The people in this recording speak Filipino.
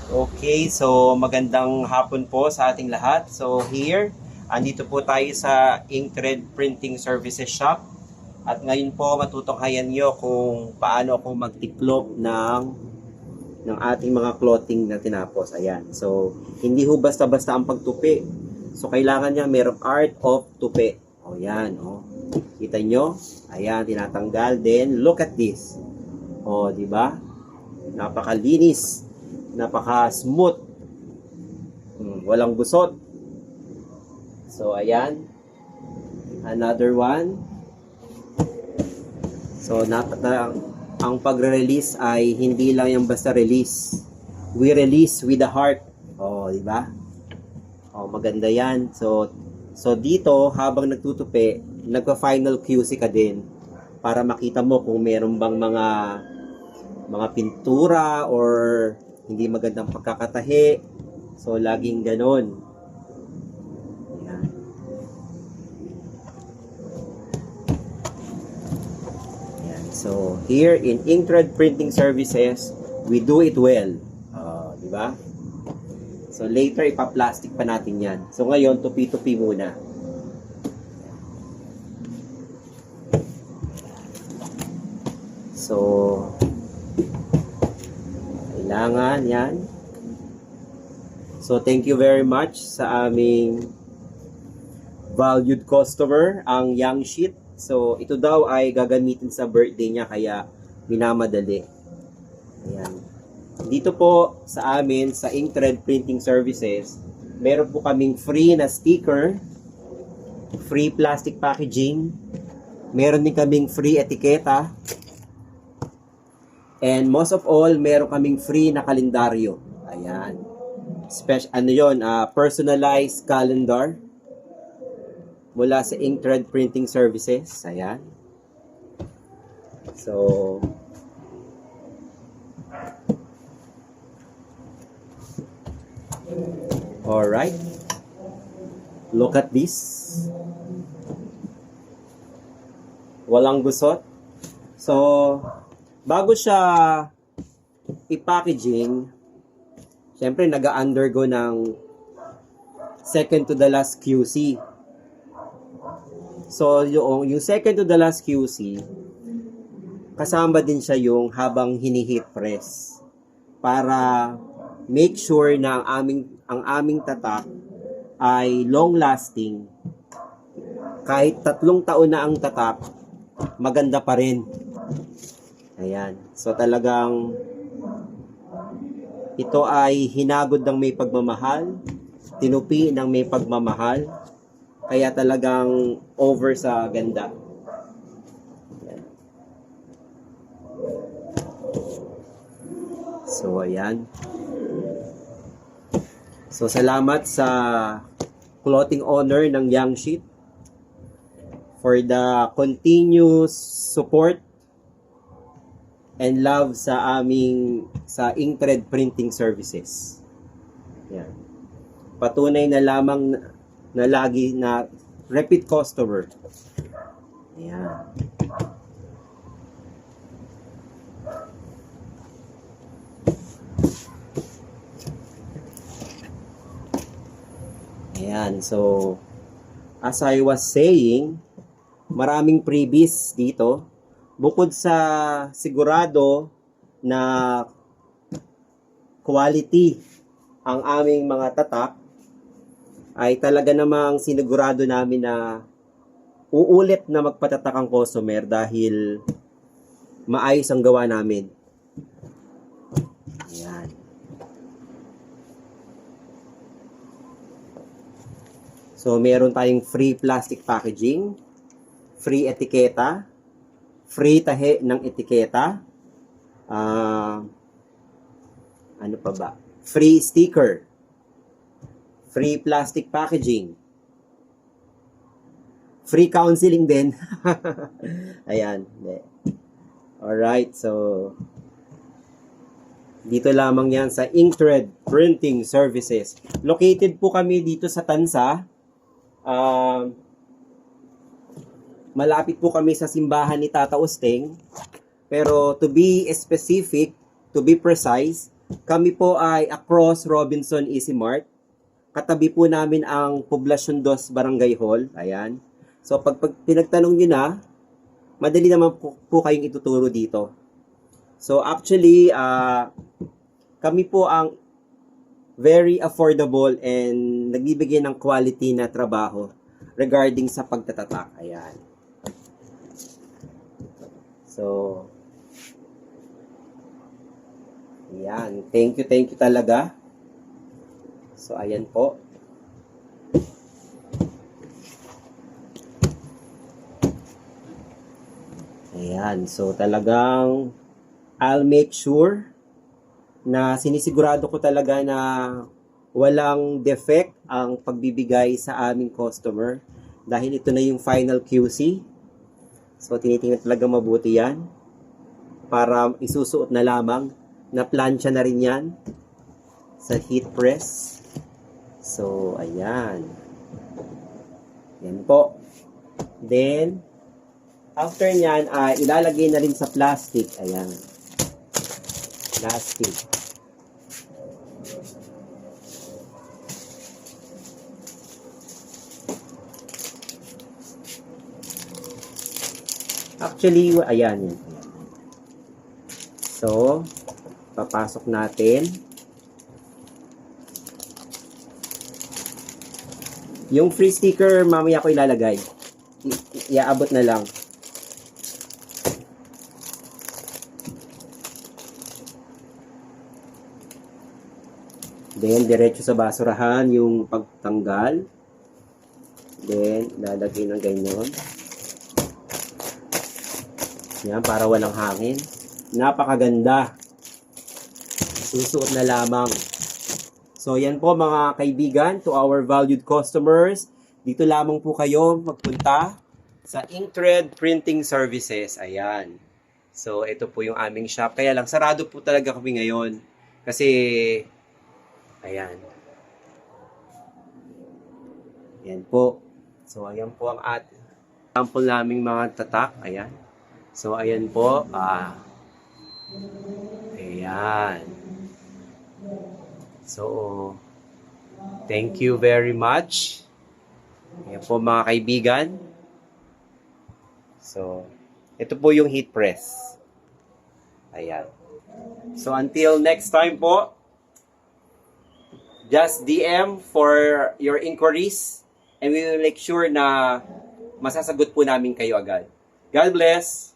Okay, so magandang hapon po sa ating lahat. So here, andito po tayo sa Inkthread Printing Services Shop. At ngayon po matutunghayan nyo kung paano ako magtiklop ng ating mga clothing na tinapos. Ayan. So, hindi ho basta-basta ang pagtupi. So, kailangan niya merong art of tupi. O, yan. O. Kita nyo? Ayan, tinatanggal. Then, look at this. O, di ba? Napakalinis. Napaka-smooth. Walang gusot. So, ayan. Another one. So, ang pagre-release ay hindi lang yung basta release. We release with the heart. Oh, di ba? Oh, maganda 'yan. So dito habang nagtutupi, nagpa-final QC ka din para makita mo kung meron bang mga pintura or hindi magandang pagkakatahi. So laging ganon. Ayan. Ayan. So here in Inkthread Printing Services, we do it well. Di ba? So later ipa-plastic pa natin 'yan. So ngayon tupi-tupi muna. So kailangan 'yan. So thank you very much sa aming valued customer, ang Young Sheet. So ito daw ay gagamitin sa birthday niya kaya minamadali. Ayan. Dito po sa amin, sa Inkthread Printing Services, meron po kaming free na sticker, free plastic packaging, meron din kaming free etiketa, and most of all, meron kaming free na kalendaryo. Ayan. Personalized calendar mula sa Inkthread Printing Services. Ayan. So, alright. Look at this. Walang gusot. So, bago siya i-packaging, syempre nag-undergo ng second to the last QC. So, yung second to the last QC, kasama din siya yung habang hini-heat press para make sure na ang aming tatak ay long lasting. Kahit 3 taon na ang tatak, maganda pa rin. Ayan. So talagang ito ay hinagod ng may pagmamahal, tinupi ng may pagmamahal, kaya talagang over sa ganda. Ayan. So ayan. So, salamat sa clothing owner ng Young Sheet for the continuous support and love sa Inkthread Printing Services. Yan. Patunay na lamang na lagi na repeat customer. Yan. Ayan, so as I was saying, maraming freebies dito. Bukod sa sigurado na quality ang aming mga tatak, ay talaga namang sinigurado namin na uulit na magpatatak ang customer dahil maayos ang gawa namin. Ayan. So, meron tayong free plastic packaging, free etiketa, free tahe ng etiketa, ano pa ba? Free sticker, free plastic packaging, free counseling din. Ayan. Alright, so dito lamang yan sa Inkthread Printing Services. Located po kami dito sa Tansa. Malapit po kami sa simbahan ni Tata Usteng. Pero to be specific, to be precise, Kami po ay across Robinson Easy Mart. Katabi po namin ang Poblacion 2 Barangay Hall. Ayan. So, pag pinagtanong nyo na, madali naman po kayong ituturo dito. So, actually, kami po ang very affordable and nagbibigay ng quality na trabaho regarding sa pagtatatak. Ayan. So, ayan. Thank you talaga. So, ayan po. Ayan. So, talagang I'll make sure na sinisigurado ko talaga na walang defect ang pagbibigay sa aming customer dahil ito na yung final QC. So, tinitingnan talaga mabuti yan para isusuot na lamang. Na-plancha na rin yan sa heat press. So, ayan. Yan po. Then, after nyan, ilalagay na rin sa plastic. Ayan. Plastic. Actually, ayan yan. So, papasok natin. Yung free sticker, mamaya ko ilalagay. Iaabot na lang. Then, diretso sa basurahan yung pagtanggal. Then, lalagay ng ganyan. Yan, para walang hangin. Napakaganda. Susuot na lamang. So, yan po mga kaibigan, to our valued customers. Dito lamang po kayo magpunta sa Inkthread Printing Services. Ayan. So, ito po yung aming shop. Kaya lang, sarado po talaga kami ngayon. Kasi, ayan. Ayan po. So, ayan po ang sample naming mga tatak. Ayan. So, ayan po. Ayan. So, thank you very much. Ayan po mga kaibigan. So, ito po yung heat press. Ayan. So, until next time po, just DM for your inquiries and we will make sure na masasagot po namin kayo agad. God bless!